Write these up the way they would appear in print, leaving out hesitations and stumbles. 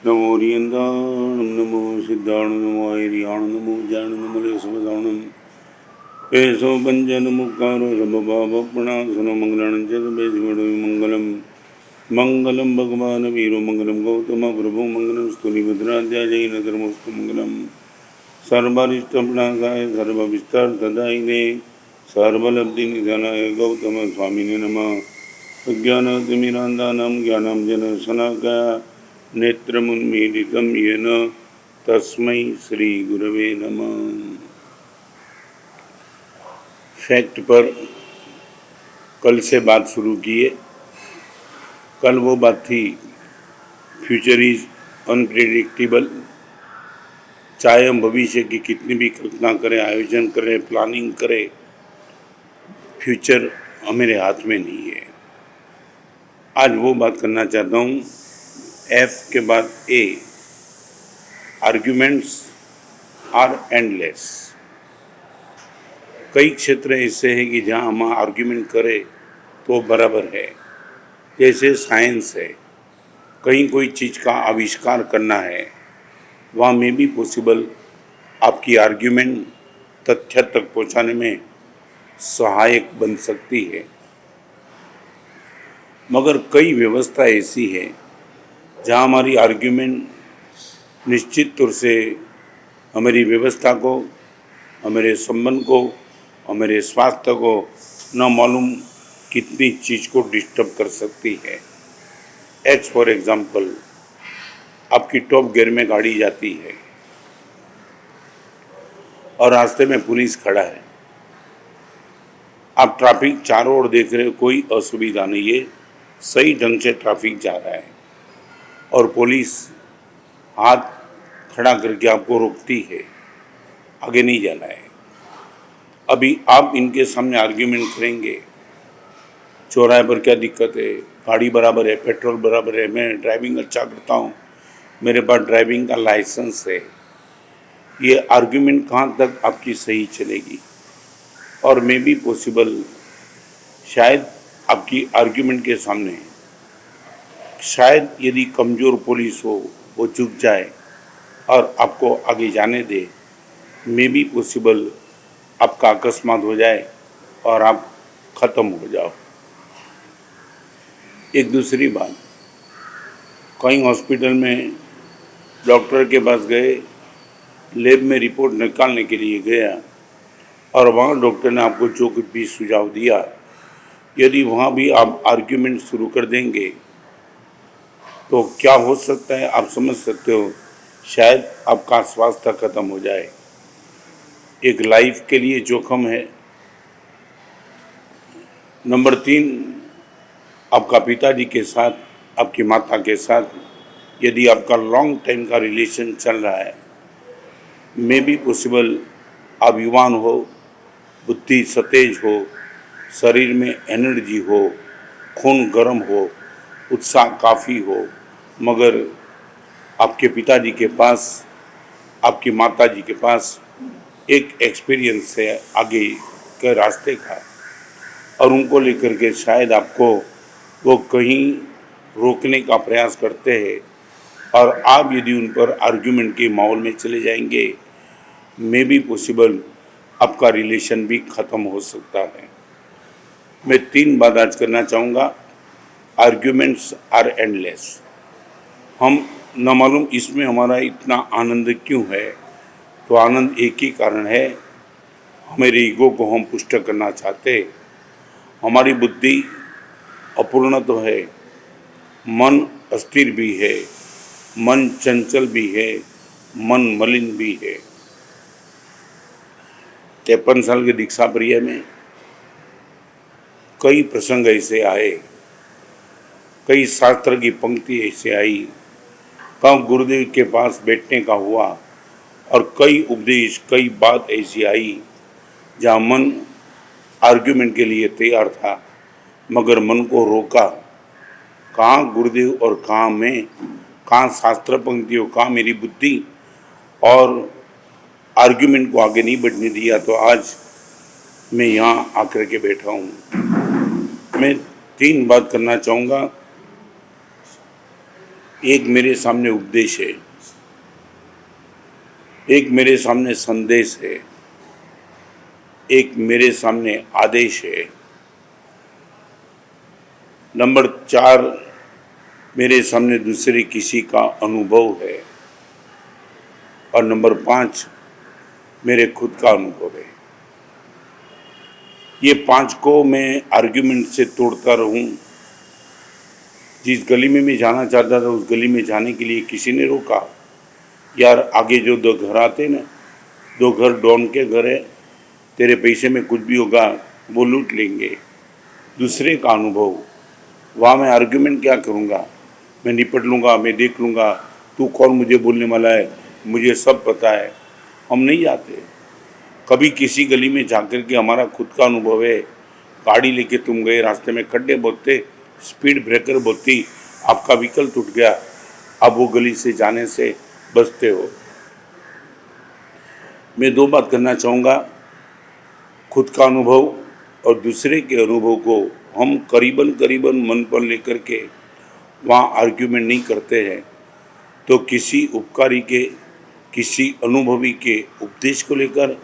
नमो रियंदाणं नमो सिद्धाणं नमो ऐरियाणं नमो ज्ञानं नमो समदाणं एसो पंजन मुक्कारो समभावपणासनो मंगलानं च बेदिवडो मंगलम मंगलम भगवान वीरो मंगलम गौतम प्रभु मंगलम स्तुतिभद्राध्याय जैन धर्मस्तु मंगलम सर्वारिष्टप्रागाय सर्वविस्तारदायिने सर्वलब्धिनिधनाय गौतम स्वामिने नमः। अज्ञानतिमिरान्धानां ज्ञानाञ्जनशलाकया नेत्रमुन्मीलितं येन तस्मै श्रीगुरवे नमः। फैक्ट पर कल से बात शुरू किए। कल वो बात थी फ्यूचर इज अनप्रेडिक्टेबल। चाहे हम भविष्य की कितनी भी कल्पना करें, आयोजन करें, प्लानिंग करें, फ्यूचर हमारे हाथ में नहीं है। आज वो बात करना चाहता हूँ। एफ के बाद ए, आर्ग्यूमेंट्स आर एंडलेस। कई क्षेत्र ऐसे हैं कि जहाँ हम आर्ग्यूमेंट करें तो बराबर है। जैसे साइंस है, कहीं कोई चीज़ का आविष्कार करना है, वहाँ में भी पॉसिबल आपकी आर्ग्यूमेंट तथ्य तक पहुँचाने में सहायक बन सकती है। मगर कई व्यवस्था ऐसी है जहाँ हमारी आर्ग्यूमेंट निश्चित तौर से हमारी व्यवस्था को, हमारे संबंध को, हमारे स्वास्थ्य को न मालूम कितनी चीज़ को डिस्टर्ब कर सकती है। एज फॉर एग्जाम्पल, आपकी टॉप गियर में गाड़ी जाती है और रास्ते में पुलिस खड़ा है। आप ट्रैफिक चारों ओर देख रहे हो, कोई असुविधा नहीं है, सही ढंग से ट्रैफिक जा रहा है और पुलिस हाथ खड़ा करके आपको रोकती है, आगे नहीं जाना है। अभी आप इनके सामने आर्ग्यूमेंट करेंगे, चौराहे पर क्या दिक्कत है, गाड़ी बराबर है, पेट्रोल बराबर है, मैं ड्राइविंग अच्छा करता हूँ, मेरे पास ड्राइविंग का लाइसेंस है। ये आर्ग्यूमेंट कहाँ तक आपकी सही चलेगी? और मे बी पॉसिबल शायद आपकी आर्ग्यूमेंट के सामने शायद यदि कमज़ोर पुलिस हो वो झुक जाए और आपको आगे जाने दे। मे बी पॉसिबल आपका अकस्मात हो जाए और आप ख़त्म हो जाओ। एक दूसरी बात, कहीं हॉस्पिटल में डॉक्टर के पास गए, लैब में रिपोर्ट निकालने के लिए गया और वहाँ डॉक्टर ने आपको जो कुछ भी सुझाव दिया, यदि वहाँ भी आप आर्ग्यूमेंट शुरू कर देंगे तो क्या हो सकता है आप समझ सकते हो। शायद आपका स्वास्थ्य खत्म हो जाए। एक लाइफ के लिए जोखम है। नंबर 3, आपका पिताजी के साथ, आपकी माता के साथ यदि आपका लॉन्ग टाइम का रिलेशन चल रहा है, मे बी पॉसिबल आप युवान हो, बुद्धि सतेज हो, शरीर में एनर्जी हो, खून गर्म हो, उत्साह काफ़ी हो, मगर आपके पिताजी के पास, आपकी माताजी के पास एक एक्सपीरियंस है आगे के रास्ते का और उनको लेकर के शायद आपको वो कहीं रोकने का प्रयास करते हैं और आप यदि उन पर आर्ग्यूमेंट के माहौल में चले जाएंगे, मे बी पॉसिबल आपका रिलेशन भी ख़त्म हो सकता है। मैं 3 बात आज करना चाहूँगा। Arguments are endless. हम न मालूम इसमें हमारा इतना आनंद क्यों है, तो आनंद एक ही कारण है, हमारे ईगो को हम पुष्ट करना चाहते। हमारी बुद्धि अपूर्ण तो है, मन अस्थिर भी है, मन चंचल भी है, मन मलिन भी है। 53 साल के दीक्षा प्रिय में कई प्रसंग ऐसे आए, कई शास्त्र की पंक्ति ऐसे आई, कब गुरुदेव के पास बैठने का हुआ और कई उपदेश, कई बात ऐसी आई जहाँ मन आर्ग्यूमेंट के लिए तैयार था मगर मन को रोका। कहाँ गुरुदेव और कहाँ मैं, कहाँ शास्त्र पंक्तियों, कहाँ मेरी बुद्धि, और आर्ग्यूमेंट को आगे नहीं बढ़ने दिया तो आज मैं यहाँ आकर के बैठा हूँ। मैं 3 बात करना चाहूँगा। एक मेरे सामने उपदेश है, एक मेरे सामने संदेश है, एक मेरे सामने आदेश है। नंबर 4, मेरे सामने दूसरे किसी का अनुभव है। और नंबर 5, मेरे खुद का अनुभव है। ये 5 को मैं आर्ग्यूमेंट से तोड़ता रहूं। जिस गली में मैं जाना चाहता था उस गली में जाने के लिए किसी ने रोका। यार आगे जो 2 घर आते ना, 2 घर डॉन के घर है, तेरे पैसे में कुछ भी होगा वो लूट लेंगे। दूसरे का अनुभव, वहाँ मैं आर्ग्यूमेंट क्या करूँगा? मैं निपट लूँगा, मैं देख लूँगा, तू कौन मुझे बोलने वाला है, मुझे सब पता है। हम नहीं जाते। कभी किसी गली में जाकर के हमारा खुद का अनुभव है, गाड़ी लेके तुम गए, रास्ते में खड्डे बहुत थे, स्पीड ब्रेकर बहुत थी, आपका व्हीकल टूट गया, अब वो गली से जाने से बचते हो। मैं 2 बात करना चाहूँगा, खुद का अनुभव और दूसरे के अनुभव को हम करीबन मन पर लेकर के वहाँ आर्ग्यूमेंट नहीं करते हैं, तो किसी उपकारी के, किसी अनुभवी के उपदेश को लेकर,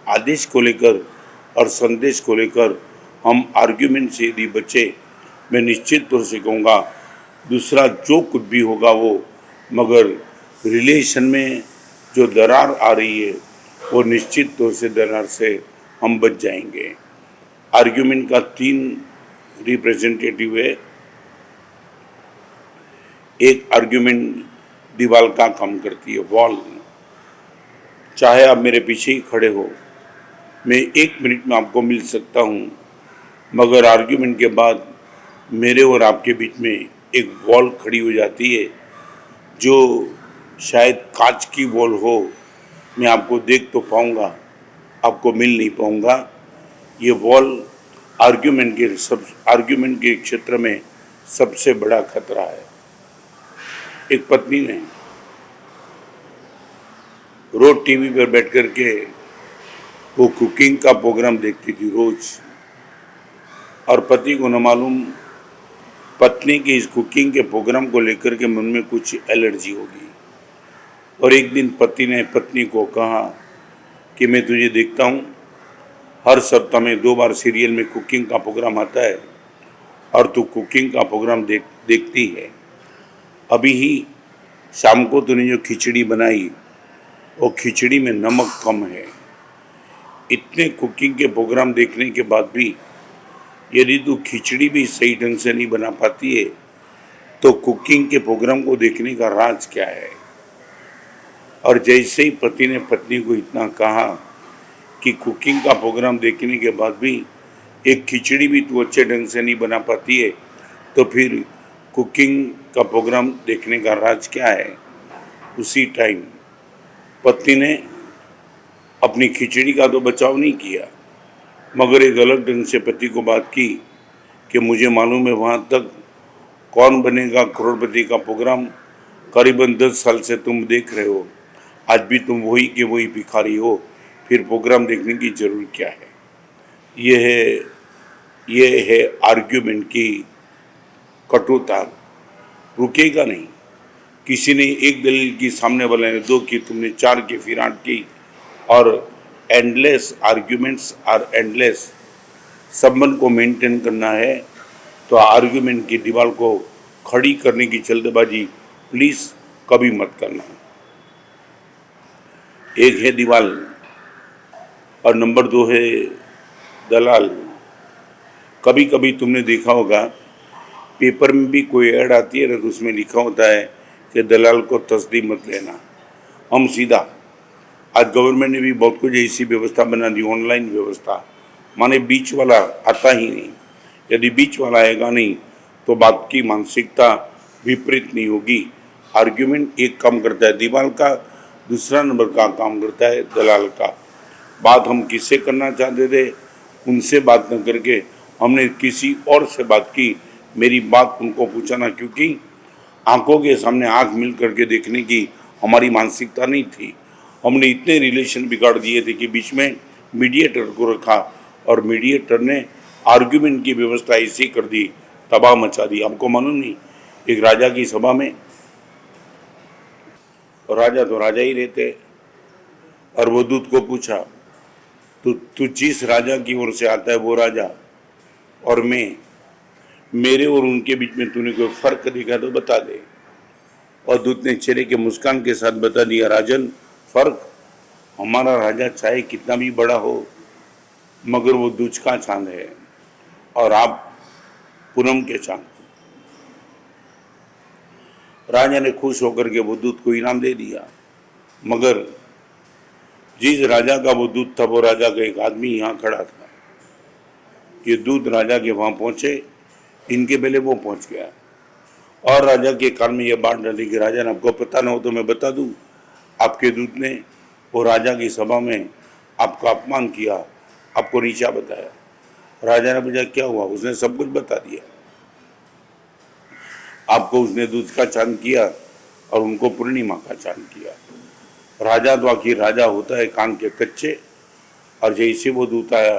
आदेश को लेकर और संदेश को लेकर हम आर्ग्यूमेंट से यदि बचे, मैं निश्चित तौर से कहूँगा दूसरा जो कुछ भी होगा वो, मगर रिलेशन में जो दरार आ रही है वो निश्चित तौर से दरार से हम बच जाएंगे। आर्ग्यूमेंट का 3 रिप्रेजेंटेटिव है। एक आर्ग्यूमेंट दीवार का काम करती है, वॉल। चाहे आप मेरे पीछे ही खड़े हो, मैं 1 मिनट में आपको मिल सकता हूँ, मगर आर्ग्यूमेंट के बाद मेरे और आपके बीच में एक वॉल खड़ी हो जाती है, जो शायद कांच की वॉल हो। मैं आपको देख तो पाऊँगा, आपको मिल नहीं पाऊँगा। ये वॉल आर्ग्यूमेंट के क्षेत्र में सबसे बड़ा खतरा है। एक पत्नी ने रोज टीवी पर बैठ कर के वो कुकिंग का प्रोग्राम देखती थी रोज, और पति को न मालूम पत्नी के इस कुकिंग के प्रोग्राम को लेकर के मन में कुछ एलर्जी होगी। और एक दिन पति ने पत्नी को कहा कि मैं तुझे देखता हूँ, हर सप्ताह में 2 बार सीरियल में कुकिंग का प्रोग्राम आता है और तू कुकिंग का प्रोग्राम देखती है। अभी ही शाम को तूने जो खिचड़ी बनाई, वो खिचड़ी में नमक कम है। इतने कुकिंग के प्रोग्राम देखने के बाद भी यदि तू खिचड़ी भी सही ढंग से नहीं बना पाती है, तो कुकिंग के प्रोग्राम को देखने का राज क्या है? और जैसे ही पति ने पत्नी को इतना कहा कि कुकिंग का प्रोग्राम देखने के बाद भी एक खिचड़ी भी तू अच्छे ढंग से नहीं बना पाती है, तो फिर कुकिंग का प्रोग्राम देखने का राज क्या है? उसी टाइम पत्नी ने अपनी खिचड़ी का तो बचाव नहीं किया, मगर एक अलग ढंग से पति को बात की कि मुझे मालूम है वहाँ तक कौन बनेगा करोड़पति का प्रोग्राम करीबन 10 साल से तुम देख रहे हो, आज भी तुम वही के वही भिखारी हो, फिर प्रोग्राम देखने की जरूरत क्या है? ये है आर्ग्यूमेंट की कटुता। रुकेगा नहीं। किसी ने एक दलील की, सामने वाले ने 2 की, तुमने 4 की, फिर 8 की, और एंडलेस आर्ग्यूमेंट्स आर एंडलेस। संबंध को मेंटेन करना है तो आर्ग्यूमेंट की दीवार को खड़ी करने की जल्दबाजी प्लीज़ कभी मत करना। एक है दीवार और नंबर 2 है दलाल। कभी कभी तुमने देखा होगा पेपर में भी कोई ऐड आती है ना, तो उसमें लिखा होता है कि दलाल को तस्दीक मत लेना। हम सीधा, आज गवर्नमेंट ने भी बहुत कुछ ऐसी व्यवस्था बना दी, ऑनलाइन व्यवस्था, माने बीच वाला आता ही नहीं। यदि बीच वाला आएगा नहीं तो बात की मानसिकता विपरीत नहीं होगी। आर्ग्यूमेंट एक काम करता है दीवार का, दूसरा नंबर का काम करता है दलाल का। बात हम किससे करना चाहते थे, उनसे बात न करके हमने किसी और से बात की। मेरी बात उनको पूछाना, क्योंकि आंखों के सामने आंख मिल करके देखने की हमारी मानसिकता नहीं थी। हमने इतने रिलेशन बिगाड़ दिए थे कि बीच में मीडिएटर को रखा और मीडिएटर ने आर्ग्यूमेंट की व्यवस्था ऐसी कर दी, तबाह मचा दी। आपको मालूम नहीं, एक राजा की सभा में और राजा तो राजा ही रहते। और वो दूत को पूछा, तू जिस राजा की ओर से आता है वो राजा और मैं, मेरे और उनके बीच में तूने कोई फर्क देखा तो बता दे। और दूत ने चेहरे के मुस्कान के साथ बता दिया, राजन, फर्क, हमारा राजा चाहे कितना भी बड़ा हो मगर वो दूज का चांद है और आप पूनम के चांद। राजा ने खुश होकर के वो दूत को इनाम दे दिया। मगर जिस राजा का वो दूत था वो राजा का एक आदमी यहाँ खड़ा था। ये दूत राजा के वहां पहुंचे, इनके पहले वो पहुंच गया और राजा के कान में ये बात डाली कि राजा ने आपको पता ना हो तो मैं बता दूं, आपके दूत ने वो राजा की सभा में आपका अपमान किया, आपको नीचा बताया। राजा ने पूछा क्या हुआ? उसने सब कुछ बता दिया। आपको उसने दूध का चांद किया और उनको पूर्णिमा का चांद किया। राजा तो आखिर राजा होता है कान के कच्चे। और जैसे वो दूत आया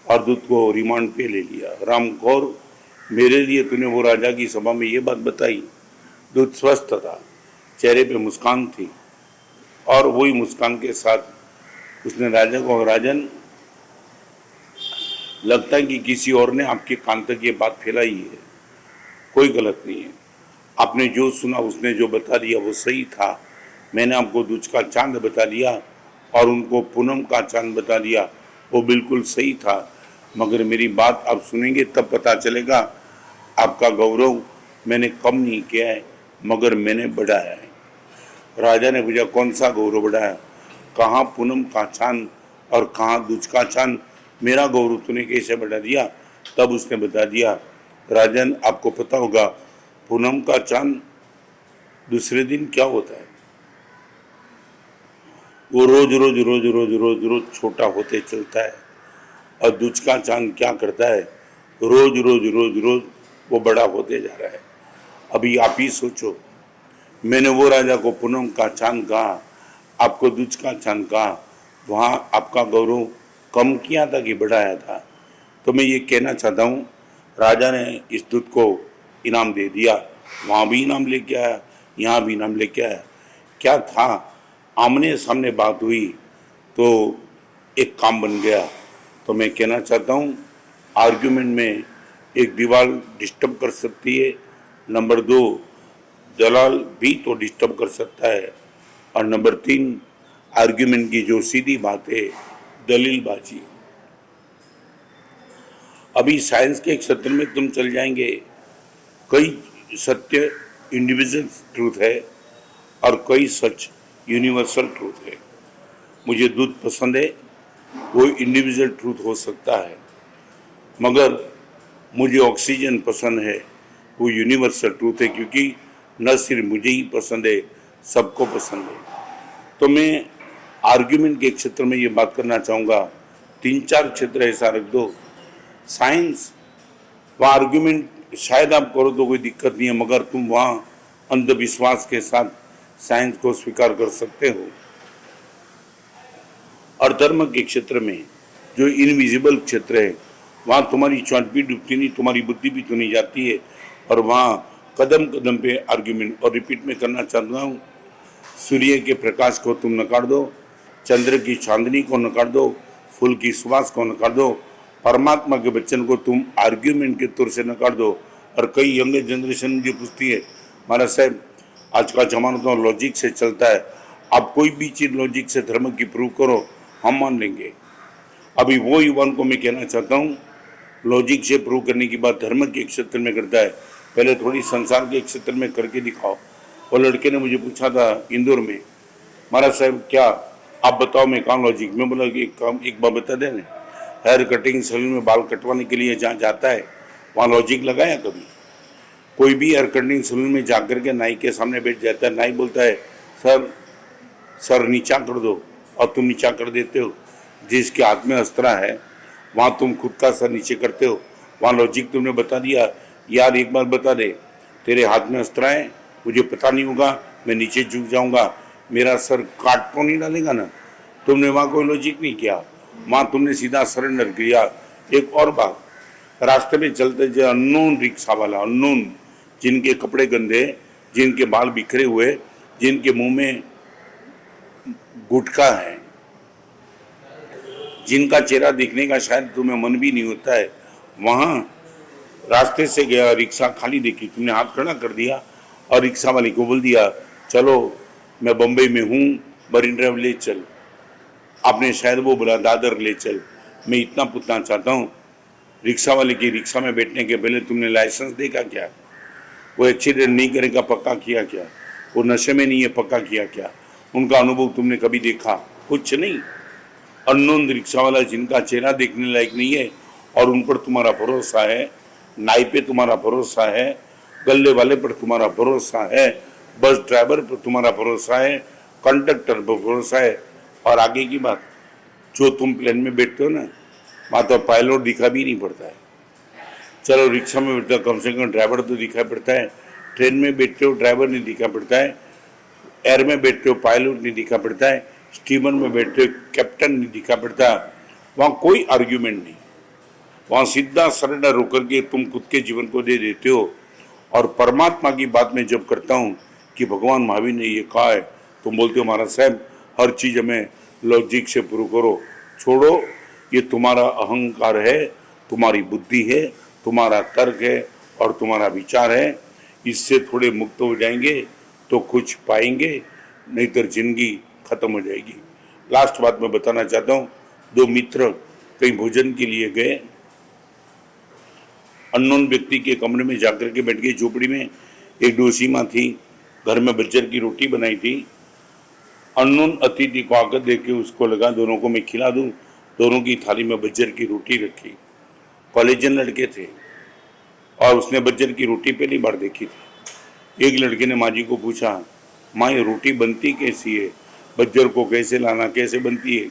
और दूत को रिमांड पे ले लिया। राम कौर, मेरे लिए तूने वो राजा की सभा में ये बात बताई। दूत स्वस्थ था, चेहरे पे मुस्कान थी और वही मुस्कान के साथ उसने राजा को, राजन, लगता है कि किसी और ने आपके कान तक ये बात फैलाई है, कोई गलत नहीं है। आपने जो सुना, उसने जो बता दिया वो सही था। मैंने आपको दूज का चांद बता दिया और उनको पूनम का चांद बता दिया, वो बिल्कुल सही था। मगर मेरी बात आप सुनेंगे तब पता चलेगा आपका गौरव मैंने कम नहीं किया है मगर मैंने बढ़ाया है। राजा ने पूछा कौन सा गौरव बढ़ाया? कहाँ पूनम का चांद और कहाँ दूज का चांद? मेरा गौरव तूने कैसे बढ़ा दिया? तब उसने बता दिया, राजन, आपको पता होगा पूनम का चांद दूसरे दिन क्या होता है? वो रोज रोज रोज रोज रोज रोज छोटा होते चलता है। और दूज का चांद क्या करता है? रोज रोज रोज रोज वो बड़ा होते जा रहा है। अभी आप ही सोचो, मैंने वो राजा को पूनम का चांद कहा, आपको दूज का चांद कहा, वहाँ आपका गौरव कम किया था कि बढ़ाया था? तो मैं ये कहना चाहता हूँ, राजा ने इस दूत को इनाम दे दिया, वहाँ भी इनाम लेके आया, यहाँ भी इनाम लेके आया। क्या था, आमने सामने बात हुई तो एक काम बन गया। तो मैं कहना चाहता हूँ, आर्ग्यूमेंट में एक दीवार डिस्टर्ब कर सकती है, नंबर 2 दलाल भी तो डिस्टर्ब कर सकता है, और नंबर 3 आर्ग्यूमेंट की जो सीधी बात है दलीलबाजी। अभी साइंस के क्षेत्र में तुम चल जाएंगे, कई सत्य इंडिविजुअल ट्रूथ है और कई सच यूनिवर्सल ट्रूथ है। मुझे दूध पसंद है, वो इंडिविजुअल ट्रूथ हो सकता है, मगर मुझे ऑक्सीजन पसंद है, वो यूनिवर्सल ट्रूथ है, क्योंकि न सिर्फ मुझे ही पसंद है, सबको पसंद है। तो मैं आर्ग्यूमेंट के क्षेत्र में ये बात करना चाहूँगा, 3-4 क्षेत्र ऐसा रख दो, साइंस वहाँ आर्ग्यूमेंट शायद आप करो तो कोई दिक्कत नहीं है, मगर तुम वहाँ अंधविश्वास के साथ साइंस को स्वीकार कर सकते हो। और धर्म के क्षेत्र में जो इनविजिबल क्षेत्र है, वहाँ तुम्हारी चोट भी डूबती नहीं, तुम्हारी बुद्धि भी तो नहीं जाती है, और वहाँ कदम कदम पे आर्ग्यूमेंट। और रिपीट में करना चाहता हूँ, सूर्य के प्रकाश को तुम नकार दो, चंद्र की चांदनी को नकार दो, फूल की सुवास को नकार दो, परमात्मा के वचन को तुम आर्ग्यूमेंट के तौर से नकार दो। और कई यंग जनरेशन मुझे पूछती है, महाराज साहब, आज का जमाना तो लॉजिक से चलता है, आप कोई भी चीज़ लॉजिक से धर्म की प्रूव करो, हम मान लेंगे। अभी वो युवाओं को मैं कहना चाहता हूँ, लॉजिक से प्रूव करने की बात धर्म के क्षेत्र में करता है, पहले थोड़ी संसार के क्षेत्र में करके दिखाओ। वो लड़के ने मुझे पूछा था इंदौर में, महाराज साहब क्या आप बताओ मैं कहाँ लॉजिक? मैं बोला कि एक बार बता देना, हेयर कटिंग सैलून में बाल कटवाने के लिए जहाँ जाता है वहाँ लॉजिक लगाया कभी? कोई भी हेयर कटिंग सैलून में जाकर के नाई के सामने बैठ जाता है, नाई बोलता है सर नीचा कर दो, और तुम नीचा कर देते हो। जिसके हाथ में अस्त्रा है वहाँ तुम खुद का सर नीचे करते हो, वहाँ लॉजिक तुमने बता दिया, यार एक बार बता दे, तेरे हाथ में अस्त्रा है, मुझे पता नहीं होगा, मैं नीचे झुक जाऊँगा, मेरा सर काट तो नहीं डालेगा ना? तुमने वहाँ कोई लॉजिक नहीं किया, वहाँ तुमने सीधा सरेंडर किया। एक और बात, रास्ते में चलते जो अननोन रिक्शा वाला, अननोन, जिनके कपड़े गंदे, जिनके बाल बिखरे हुए, जिनके मुंह में गुटखा है, जिनका चेहरा देखने का शायद तुम्हें मन भी नहीं होता है, वहां रास्ते से गया, रिक्शा खाली देखी, तुमने हाथ खड़ा कर दिया और रिक्शा वाले को बोल दिया चलो मैं बम्बई में हूँ, मरीन ड्राइव ले चल। आपने शायद वो बोला दादर ले चल। मैं इतना पूछना चाहता हूँ, रिक्शा वाले की रिक्शा में बैठने के पहले तुमने लाइसेंस देखा क्या? वो एक्सीडेंट नहीं करेगा पक्का किया क्या? वो नशे में नहीं है पक्का किया क्या? उनका अनुभव तुमने कभी देखा? कुछ नहीं। अननोन रिक्शा वाला जिनका चेहरा देखने लायक नहीं है और उन पर तुम्हारा भरोसा है, नाई पे तुम्हारा भरोसा है, गल्ले वाले पर तुम्हारा भरोसा है, बस ड्राइवर पर तुम्हारा भरोसा है, कंडक्टर पर भरोसा है, और आगे की बात, जो तुम प्लेन में बैठते हो ना, वहाँ तो पायलट दिखा भी नहीं पड़ता है। चलो रिक्शा में बैठते हो कम से कम ड्राइवर तो दिखाई पड़ता है, ट्रेन में बैठते हो ड्राइवर नहीं दिखा पड़ता है, एयर में बैठते हो पायलट नहीं दिखा पड़ता है, स्टीमर में बैठते हो कैप्टन नहीं दिखा पड़ता। वहाँ कोई आर्ग्यूमेंट नहीं, वहाँ सीधा सरेंडर होकर के तुम खुद के जीवन को दे देते हो। और परमात्मा की बात में जब करता हूँ कि भगवान महावीर ने ये कहा है, तुम बोलते हो महाराज साहब हर चीज़ हमें लॉजिक से प्रूव करो। छोड़ो, ये तुम्हारा अहंकार है, तुम्हारी बुद्धि है, तुम्हारा तर्क है और तुम्हारा विचार है। इससे थोड़े मुक्त हो जाएंगे तो कुछ पाएंगे, नहीं तो जिंदगी खत्म हो जाएगी। लास्ट बात मैं बताना चाहता हूँ, दो मित्र कहीं भोजन के लिए गए, अननोन व्यक्ति के कमरे में जाकर के बैठ गए। झोपड़ी में एक डोसी माँ थी, घर में बज्जर की रोटी बनाई थी। अननोन अतिथि को आकर देख के उसको लगा दोनों को मैं खिला दूं, दोनों की थाली में बज्जर की रोटी रखी। कॉलेजियन लड़के थे और उसने बज्जर की रोटी पहली बार देखी थी। एक लड़के ने माँ जी को पूछा, माँ ये रोटी बनती कैसी है, बज्जर को कैसे लाना, कैसे बनती है?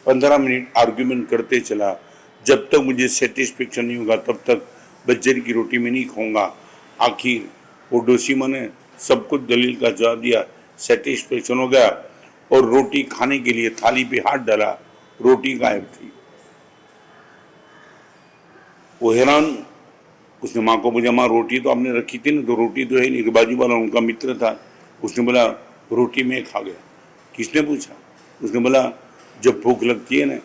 15 मिनट आर्ग्यूमेंट करते चला, जब तक मुझे सेटिस्फेक्शन नहीं होगा तब तक बज्जर की रोटी में नहीं खाऊंगा। आखिर वो डोसी माँ ने सब कुछ दलील का जवाब दिया, सेटिस्फेक्शन हो गया और रोटी खाने के लिए थाली पे हाथ डाला, रोटी गायब थी। वो हैरान, उसने माँ को पूछा, माँ रोटी तो आपने रखी थी ना? तो रोटी तो है नहीं। तो बाजू वाला उनका मित्र था, उसने बोला रोटी में खा गया। किसने पूछा? उसने बोला जब भूख लगती है ना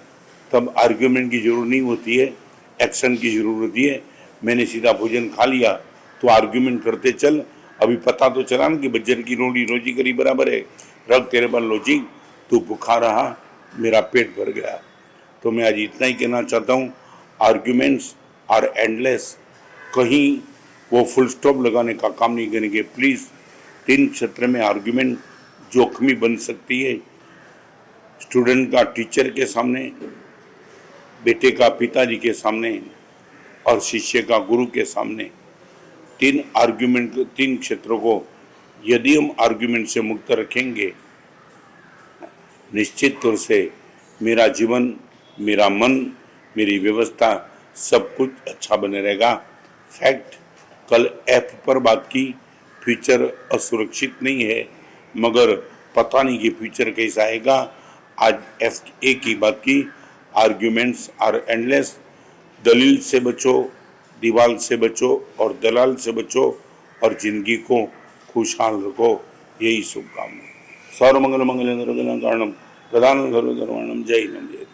तब आर्ग्यूमेंट की जरूरत नहीं होती है, एक्शन की जरूरत होती है। मैंने सीधा भोजन खा लिया तो आर्ग्यूमेंट करते चल, अभी पता तो चला ना कि बज्जर की रोटी रोजी करी बराबर है, रख तेरे पर लॉजिक, तू भूखा रहा, मेरा पेट भर गया। तो मैं आज इतना ही कहना चाहता हूँ, आर्ग्यूमेंट्स आर एंडलेस, कहीं वो फुल स्टॉप लगाने का काम नहीं करेंगे। प्लीज़, 3 क्षेत्र में आर्ग्यूमेंट जोखमी बन सकती है। स्टूडेंट का टीचर के सामने, बेटे का पिताजी के सामने और शिष्य का गुरु के सामने। 3 क्षेत्रों को यदि हम आर्ग्यूमेंट से मुक्त रखेंगे, निश्चित तौर से मेरा जीवन, मेरा मन, मेरी व्यवस्था सब कुछ अच्छा बने रहेगा। फैक्ट, कल एफ पर बात की, फ्यूचर असुरक्षित नहीं है, मगर पता नहीं कि फ्यूचर कैसा आएगा। आज एफ ए की बात की, आर्ग्यूमेंट्स आर एंडलेस। दलील से बचो, दीवाल से बचो और दलाल से बचो और जिंदगी को खुशहाल रखो। यही शुभकामना। सर्वमंगल मंगल कारणम प्रधान सर्वधर्माणम। जय हिंद, जय।